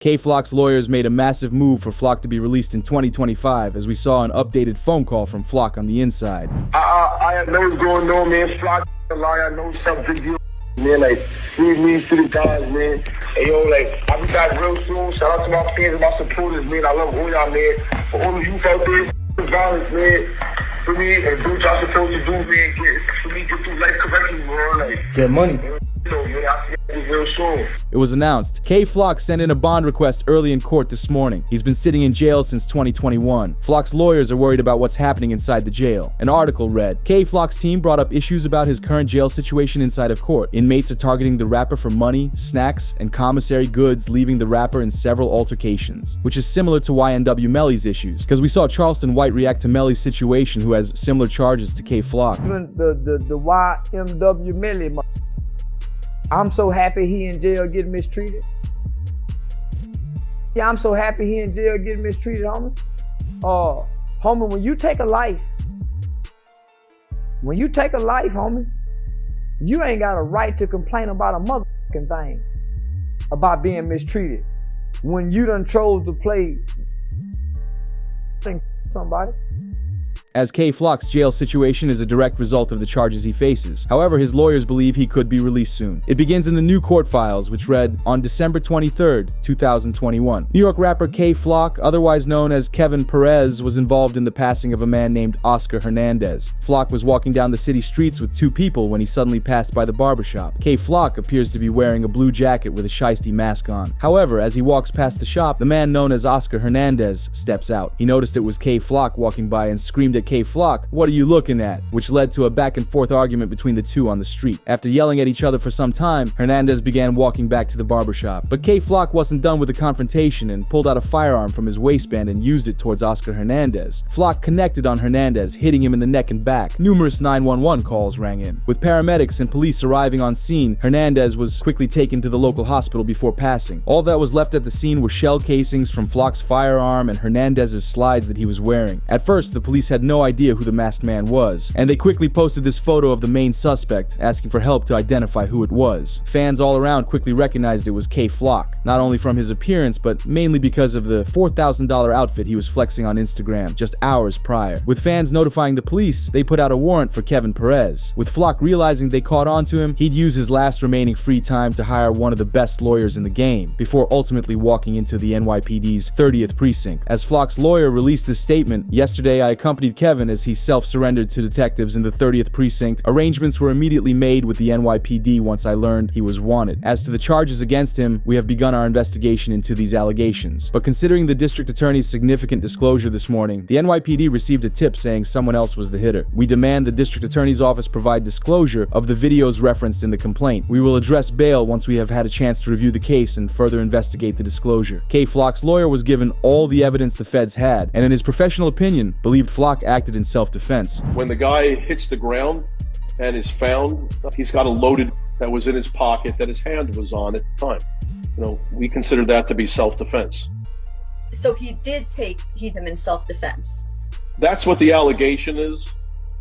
K-Flock's lawyers made a massive move for Flock to be released in 2025, as we saw an updated phone call from Flock on the inside. I know what's going on, man. Flock, I know something big deal. Man, like, free me to the guys, man. Hey, yo, like, I'll be back real soon. Shout out to my fans and my supporters, man. I love all y'all, man. For all the youth out there, violence, man. For me, and do what y'all supposed to do, man. For me, get through life correctly, bro. Like, get money. You know, man, I'll see you real soon. It was announced. K-Flock sent in a bond request early in court this morning. He's been sitting in jail since 2021. Flock's lawyers are worried about what's happening inside the jail. An article read, K-Flock's team brought up issues about his current jail situation inside of court. Inmates are targeting the rapper for money, snacks, and commissary goods, leaving the rapper in several altercations, which is similar to YNW Melly's issues, because we saw Charleston White react to Melly's situation, who has similar charges to K-Flock. The YNW Melly, I'm so happy he in jail getting mistreated. Yeah, I'm so happy he in jail getting mistreated, homie. Homie, when you take a life, homie, you ain't got a right to complain about a motherfucking thing about being mistreated. When you done chose to play somebody. As K-Flock's jail situation is a direct result of the charges he faces. However, his lawyers believe he could be released soon. It begins in the new court files, which read, on December 23rd, 2021. New York rapper K-Flock, otherwise known as Kevin Perez, was involved in the passing of a man named Oscar Hernandez. Flock was walking down the city streets with two people when he suddenly passed by the barbershop. K-Flock appears to be wearing a blue jacket with a shiesty mask on. However, as he walks past the shop, the man known as Oscar Hernandez steps out. He noticed it was K-Flock walking by and screamed at K-Flock, "What are you looking at?" which led to a back and forth argument between the two on the street. After yelling at each other for some time, Hernandez began walking back to the barbershop. But K-Flock wasn't done with the confrontation and pulled out a firearm from his waistband and used it towards Oscar Hernandez. Flock connected on Hernandez, hitting him in the neck and back. Numerous 911 calls rang in. With paramedics and police arriving on scene, Hernandez was quickly taken to the local hospital before passing. All that was left at the scene were shell casings from Flock's firearm and Hernandez's slides that he was wearing. At first, the police had no idea who the masked man was, and they quickly posted this photo of the main suspect, asking for help to identify who it was. Fans all around quickly recognized it was K-Flock, not only from his appearance, but mainly because of the $4,000 outfit he was flexing on Instagram just hours prior. With fans notifying the police, they put out a warrant for Kevin Perez. With Flock realizing they caught on to him, he'd use his last remaining free time to hire one of the best lawyers in the game, before ultimately walking into the NYPD's 30th precinct. As Flock's lawyer released this statement, yesterday I accompanied Kevin as he self-surrendered to detectives in the 30th precinct. Arrangements were immediately made with the NYPD once I learned he was wanted. As to the charges against him, we have begun our investigation into these allegations. But considering the district attorney's significant disclosure this morning, the NYPD received a tip saying someone else was the hitter. We demand the district attorney's office provide disclosure of the videos referenced in the complaint. We will address bail once we have had a chance to review the case and further investigate the disclosure. K-Flock's lawyer was given all the evidence the feds had, and in his professional opinion, believed Flock acted in self-defense. When the guy hits the ground and is found, he's got a loaded that was in his pocket that his hand was on at the time. You know, we consider that to be self-defense. So he did take him in self-defense. That's what the allegation is.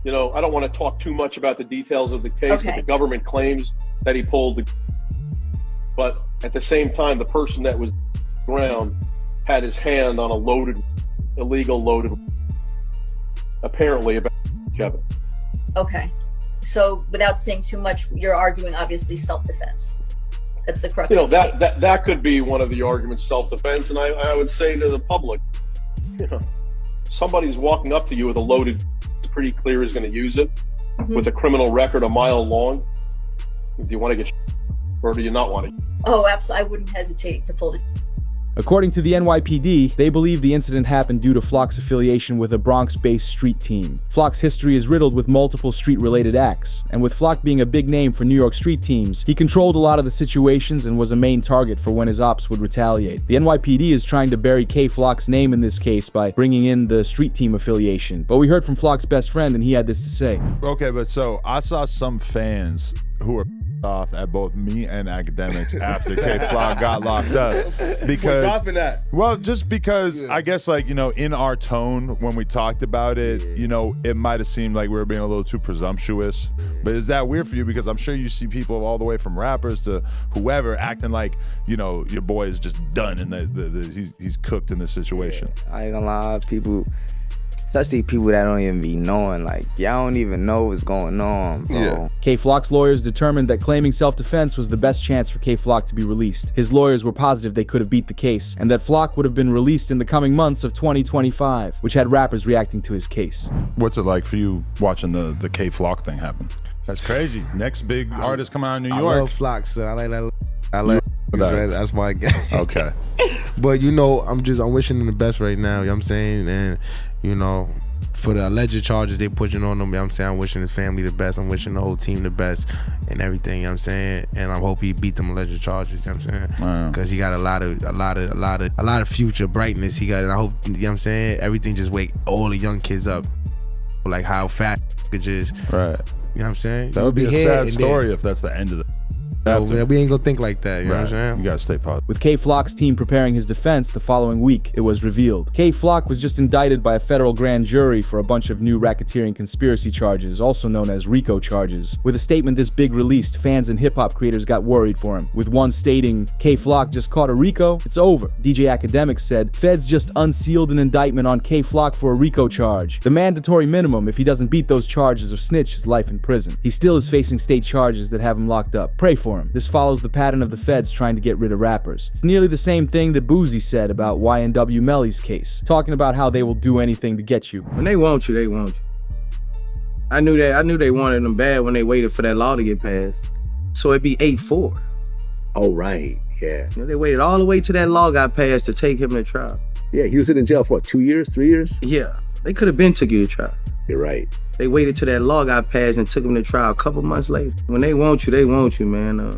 You know, I don't want to talk too much about the details of the case, but the government claims that he pulled the. But at the same time, the person that was on the ground had his hand on a illegal loaded. Apparently about Kevin. Okay. So without saying too much, you're arguing obviously self-defense. That's the crux. You know, that could be one of the arguments, self-defense. And I would say to the public, you know, somebody's walking up to you with a loaded, it's pretty clear is going to use it, with a criminal record a mile long. Do you want to get or do you not want to? Oh, absolutely. I wouldn't hesitate to pull the. According to the NYPD, they believe the incident happened due to Flock's affiliation with a Bronx-based street team. Flock's history is riddled with multiple street-related acts, and with Flock being a big name for New York street teams, he controlled a lot of the situations and was a main target for when his ops would retaliate. The NYPD is trying to bury K-Flock's name in this case by bringing in the street team affiliation, but we heard from Flock's best friend and he had this to say. Okay, but so I saw some fans who are off at both me and Academics after K-Flock got locked up. Because, What's off in that? well, just because I guess, like, you know, in our tone when we talked about it, you know, it might have seemed like we were being a little too presumptuous. But is that weird for you? Because I'm sure you see people all the way from rappers to whoever acting like, you know, your boy is just done and he's cooked in this situation. I ain't gonna lie, people, especially people that don't even be knowing, like, y'all don't even know what's going on, bro. Yeah. K-Flock's lawyers determined that claiming self-defense was the best chance for K-Flock to be released. His lawyers were positive they could have beat the case, and that Flock would have been released in the coming months of 2025, which had rappers reacting to his case. What's it like for you watching the K-Flock thing happen? That's crazy. Next big artist coming out of New I York. love Flock, son. I like that. I like that. That's my guy. Okay. But, you know, I'm wishing him the best right now, you know what I'm saying? And, you know, for the alleged charges they pushing on him, you know what I'm saying? I'm wishing his family the best. I'm wishing the whole team the best and everything, you know what I'm saying? And I hope he beat them alleged charges, you know what I'm saying? Because he got a lot of future brightness he got, and I hope, you know what I'm saying, everything just wake all the young kids up. Like how fat it just, Right. you know what I'm saying? That would be a sad story if that's the end of it. No, we ain't gonna think like that, you know what I'm saying? You gotta stay positive. With K-Flock's team preparing his defense the following week, it was revealed. K-Flock was just indicted by a federal grand jury for a bunch of new racketeering conspiracy charges, also known as RICO charges. With a statement this big released, fans and hip-hop creators got worried for him, with one stating, K-Flock just caught a RICO, it's over. DJ Academics said, Feds just unsealed an indictment on K-Flock for a RICO charge. The mandatory minimum if he doesn't beat those charges or snitch is life in prison. He still is facing state charges that have him locked up. Pray for him. This follows the pattern of the feds trying to get rid of rappers. It's nearly the same thing that Boozy said about YNW Melly's case, talking about how they will do anything to get you. When they want you, they want you. I knew they wanted them bad when they waited for that law to get passed. So it'd be 8-4. Oh, right, yeah. You know, they waited all the way till that law got passed to take him to trial. Yeah, he was in jail for what, 2 years, 3 years? Yeah, they could have been took you to trial. You're right. They waited till that law got passed and took him to trial a couple months later. When they want you, man.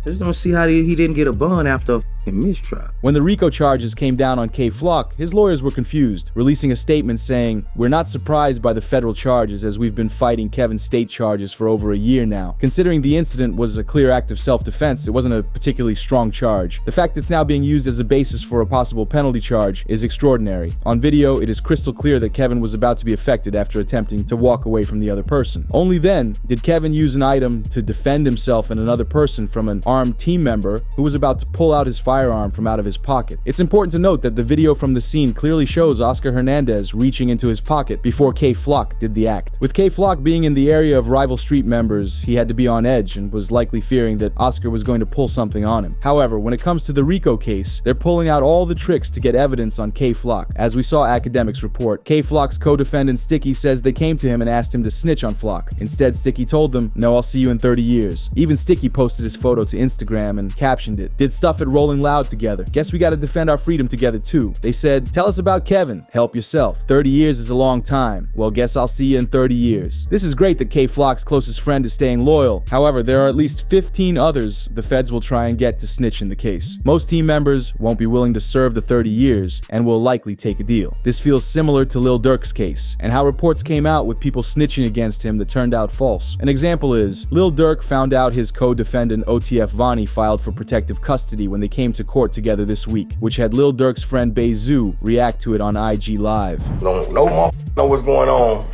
I just don't see how he didn't get a bond after a fucking mistrial. When the RICO charges came down on K-Flock, his lawyers were confused, releasing a statement saying, We're not surprised by the federal charges as we've been fighting Kevin's state charges for over a year now. Considering the incident was a clear act of self-defense, it wasn't a particularly strong charge. The fact it's now being used as a basis for a possible penalty charge is extraordinary. On video, it is crystal clear that Kevin was about to be affected after attempting to walk away from the other person. Only then did Kevin use an item to defend himself and another person from an armed team member who was about to pull out his firearm from out of his pocket. It's important to note that the video from the scene clearly shows Oscar Hernandez reaching into his pocket before K-Flock did the act. With K-Flock being in the area of rival street members, he had to be on edge and was likely fearing that Oscar was going to pull something on him. However, when it comes to the RICO case, they're pulling out all the tricks to get evidence on K-Flock. As we saw Academics report, K-Flock's co-defendant Sticky says they came to him and asked him to snitch on Flock. Instead, Sticky told them, No, I'll see you in 30 years. Even Sticky posted his photo to Instagram and captioned it, Did stuff at Rolling Loud together. Guess we gotta defend our freedom together too. They said, Tell us about Kevin. Help yourself. 30 years is a long time. Well, guess I'll see you in 30 years. This is great that K-Flock's closest friend is staying loyal. However, there are at least 15 others the feds will try and get to snitch in the case. Most team members won't be willing to serve the 30 years and will likely take a deal. This feels similar to Lil Durk's case and how reports came out with people snitching against him that turned out false. An example is, Lil Durk found out his co-defendant OTF Vonnie filed for protective custody when they came to court together this week, which had Lil Durk's friend Bezu react to it on IG Live. No motherfucker know what's going on,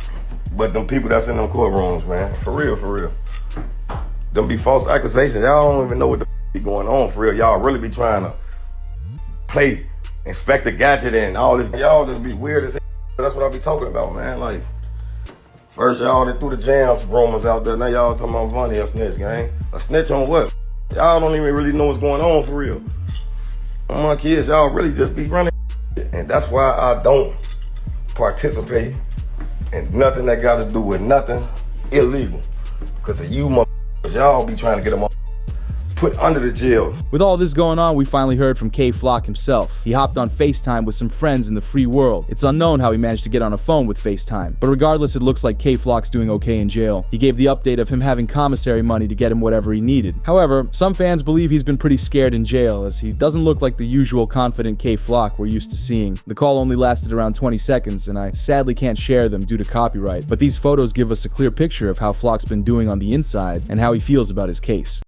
but them people that's in them courtrooms, man. For real. Them be false accusations. Y'all don't even know what the be going on for real. Y'all really be trying to play Inspector Gadget and all this. Y'all just be weird as hell. That's what I be talking about, man. Like, first y'all done threw the jams rumors out there. Now y'all talking about Vonnie a snitch, gang. A snitch on what? Y'all don't even really know what's going on for real. My kids, y'all really just be running. And that's why I don't participate in nothing that got to do with nothing illegal. Because of you motherfuckers, y'all be trying to get them put under the jail. With all this going on, we finally heard from Kay Flock himself. He hopped on FaceTime with some friends in the free world. It's unknown how he managed to get on a phone with FaceTime, but regardless, it looks like Kay Flock's doing okay in jail. He gave the update of him having commissary money to get him whatever he needed. However, some fans believe he's been pretty scared in jail, as he doesn't look like the usual confident Kay Flock we're used to seeing. The call only lasted around 20 seconds, and I sadly can't share them due to copyright, but these photos give us a clear picture of how Flock's been doing on the inside and how he feels about his case.